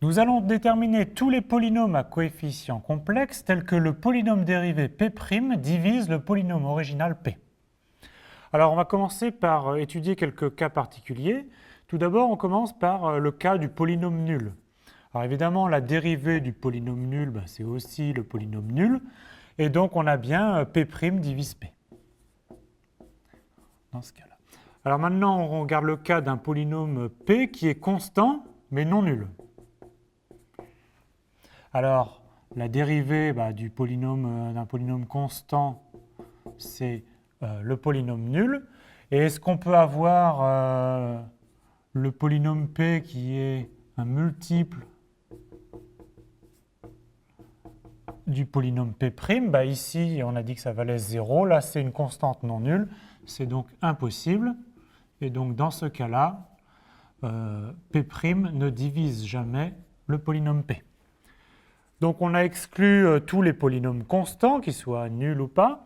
Nous allons déterminer tous les polynômes à coefficients complexes tels que le polynôme dérivé P' divise le polynôme original P. Alors on va commencer par étudier quelques cas particuliers. Tout d'abord, on commence par le cas du polynôme nul. Alors évidemment, la dérivée du polynôme nul, c'est aussi le polynôme nul. Et donc on a bien P' divise P. Dans ce cas-là. Alors maintenant, on regarde le cas d'un polynôme P qui est constant, mais non nul. Alors, la dérivée d'un polynôme constant, c'est le polynôme nul. Et est-ce qu'on peut avoir le polynôme P qui est un multiple du polynôme P'? Ici, on a dit que ça valait 0. Là, c'est une constante non nulle. C'est donc impossible. Et donc, dans ce cas-là, P' ne divise jamais le polynôme P. Donc, on a exclu tous les polynômes constants, qu'ils soient nuls ou pas.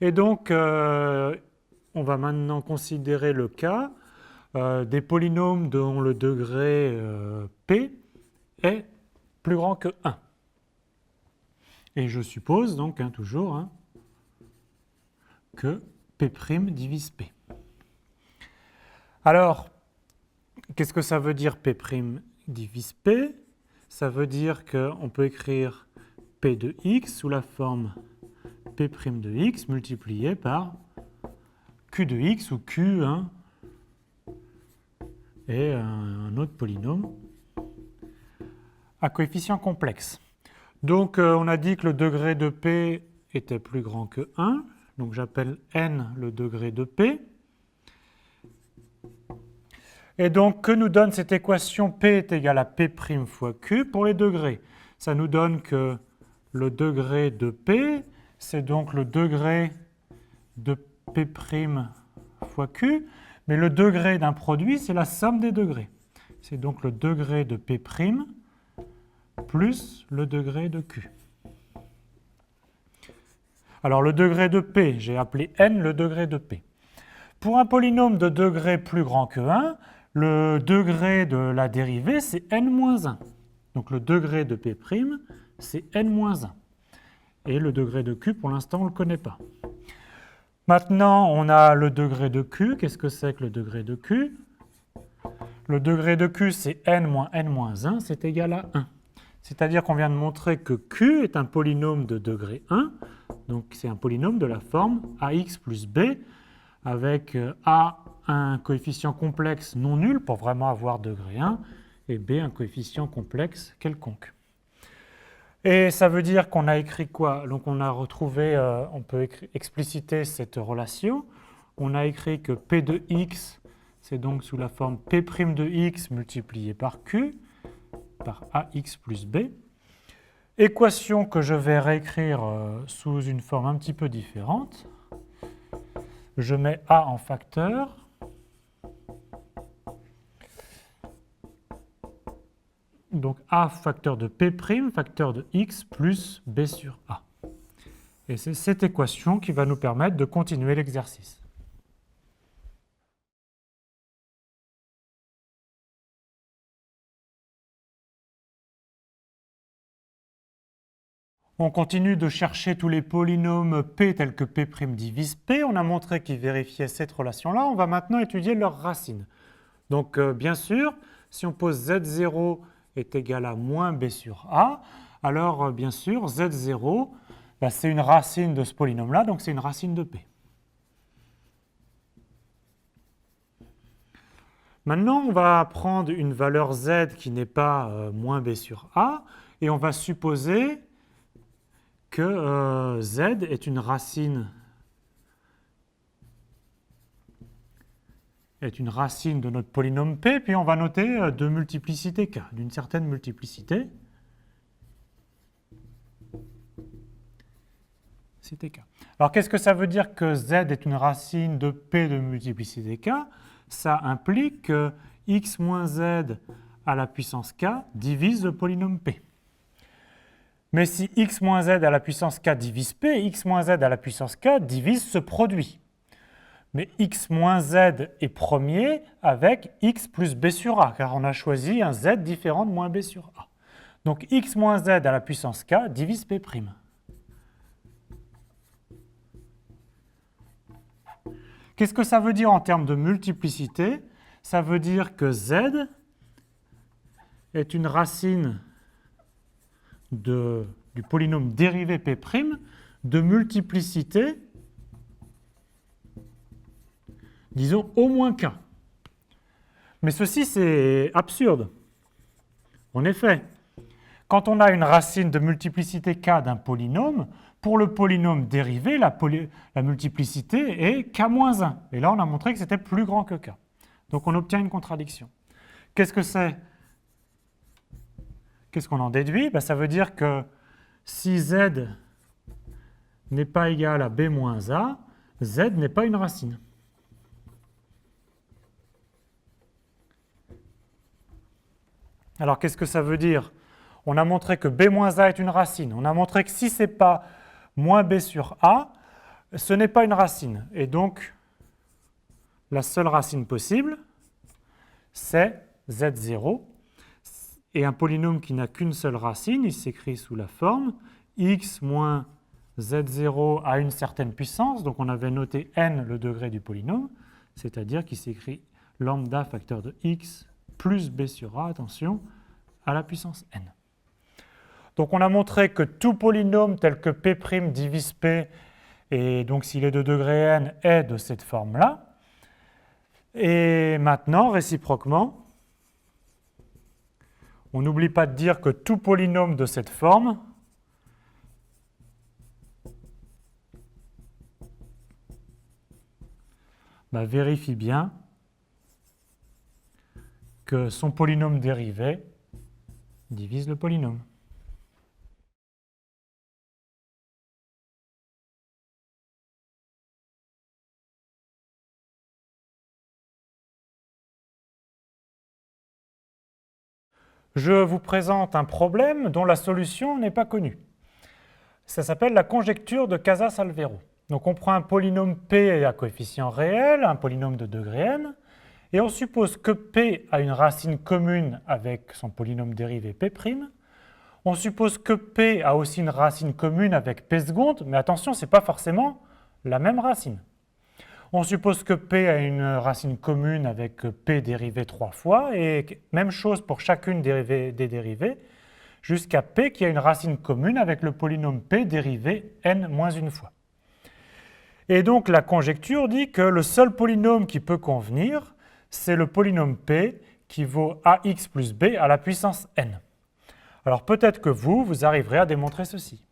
Et donc, on va maintenant considérer le cas des polynômes dont le degré P est plus grand que 1. Et je suppose donc toujours que P' divise P. Alors, qu'est-ce que ça veut dire P' divise P? Ça veut dire qu'on peut écrire P de x sous la forme P' de x multiplié par Q de x où Q est un autre polynôme à coefficient complexe. Donc, on a dit que le degré de P était plus grand que 1. Donc, j'appelle n le degré de P. Et donc, que nous donne cette équation P est égal à P' fois Q pour les degrés? Ça nous donne que le degré de P, c'est donc le degré de P' fois Q, mais le degré d'un produit, c'est la somme des degrés. C'est donc le degré de P' plus le degré de Q. Alors, le degré de P, j'ai appelé n le degré de P. Pour un polynôme de degré plus grand que 1, le degré de la dérivée, c'est n-1. Donc le degré de P', c'est n-1. Et le degré de Q, pour l'instant, on ne le connaît pas. Maintenant, on a le degré de Q. Qu'est-ce que c'est que le degré de Q? Le degré de Q, c'est n moins n-1, c'est égal à 1. C'est-à-dire qu'on vient de montrer que Q est un polynôme de degré 1. Donc c'est un polynôme de la forme ax plus b, avec A un coefficient complexe non nul pour vraiment avoir degré 1 et B un coefficient complexe quelconque. Et ça veut dire qu'on a écrit quoi? Donc on a retrouvé, on peut expliciter cette relation. On a écrit que P de x, c'est donc sous la forme P' de x multiplié par Q, par AX plus B. Équation que je vais réécrire sous une forme un petit peu différente. Je mets A en facteur. Donc A facteur de P', facteur de x plus B sur A. Et c'est cette équation qui va nous permettre de continuer l'exercice. On continue de chercher tous les polynômes P tels que P' divise P. On a montré qu'ils vérifiaient cette relation-là. On va maintenant étudier leurs racines. Donc, bien sûr, si on pose Z0 est égal à moins B sur A, alors, bien sûr, Z0, c'est une racine de ce polynôme-là, donc c'est une racine de P. Maintenant, on va prendre une valeur Z qui n'est pas moins B sur A, et on va supposer que Z est une racine de notre polynôme P, puis on va noter de multiplicité K, d'une certaine multiplicité. C'était K. Alors qu'est-ce que ça veut dire que Z est une racine de P de multiplicité K? Ça implique que x moins Z à la puissance K divise le polynôme P. Mais si x moins Z à la puissance K divise P, x moins Z à la puissance K divise ce produit. Mais x moins Z est premier avec x plus B sur A, car on a choisi un Z différent de moins B sur A. Donc x moins z à la puissance k divise p'. Qu'est-ce que ça veut dire en termes de multiplicité? Ça veut dire que z est une racine du polynôme dérivé p' de multiplicité, disons, au moins k. Mais ceci, c'est absurde. En effet, quand on a une racine de multiplicité k d'un polynôme, pour le polynôme dérivé, la multiplicité est k-1. Et là, on a montré que c'était plus grand que k. Donc, on obtient une contradiction. Qu'est-ce que c'est? Qu'est-ce qu'on en déduit? Ça veut dire que si z n'est pas égal à b moins a, z n'est pas une racine. Alors, qu'est-ce que ça veut dire? On a montré que b moins a est une racine. On a montré que si ce n'est pas moins b sur a, ce n'est pas une racine. Et donc, la seule racine possible, c'est z0. Et un polynôme qui n'a qu'une seule racine, il s'écrit sous la forme x moins z0 à une certaine puissance. Donc, on avait noté n le degré du polynôme, c'est-à-dire qu'il s'écrit lambda facteur de x plus b sur a, attention, à la puissance n. Donc on a montré que tout polynôme tel que p' divise p, et donc s'il est de degré n, est de cette forme-là. Et maintenant, réciproquement, on n'oublie pas de dire que tout polynôme de cette forme vérifie bien que son polynôme dérivé divise le polynôme. Je vous présente un problème dont la solution n'est pas connue. Ça s'appelle la conjecture de Casas-Alvero. Donc on prend un polynôme p à coefficient réel, un polynôme de degré n, et on suppose que p a une racine commune avec son polynôme dérivé p'. On suppose que p a aussi une racine commune avec p seconde, mais attention, ce n'est pas forcément la même racine. On suppose que p a une racine commune avec p dérivé 3 fois, et même chose pour chacune des dérivées, jusqu'à p qui a une racine commune avec le polynôme p dérivé n-1 fois. Et donc la conjecture dit que le seul polynôme qui peut convenir, c'est le polynôme p qui vaut ax plus b à la puissance n. Alors peut-être que vous arriverez à démontrer ceci.